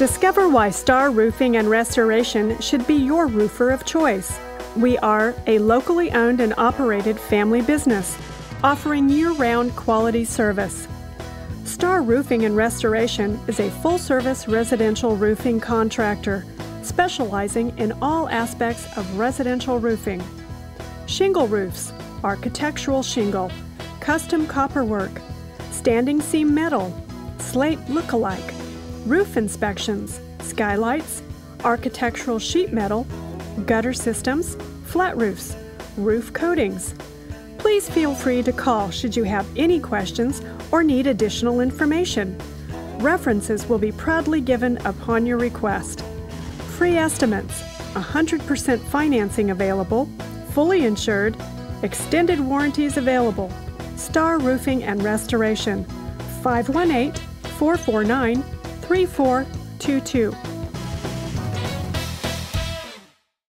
Discover why Star Roofing and Restoration should be your roofer of choice. We are a locally owned and operated family business, offering year-round quality service. Star Roofing and Restoration is a full-service residential roofing contractor, specializing in all aspects of residential roofing. Shingle roofs, architectural shingle, custom copperwork, standing seam metal, slate look-alike, roof inspections, skylights, architectural sheet metal, gutter systems, flat roofs, roof coatings. Please feel free to call should you have any questions or need additional information. References will be proudly given upon your request. Free estimates, 100% financing available, fully insured, extended warranties available. Star Roofing and Restoration, 518-449-3422.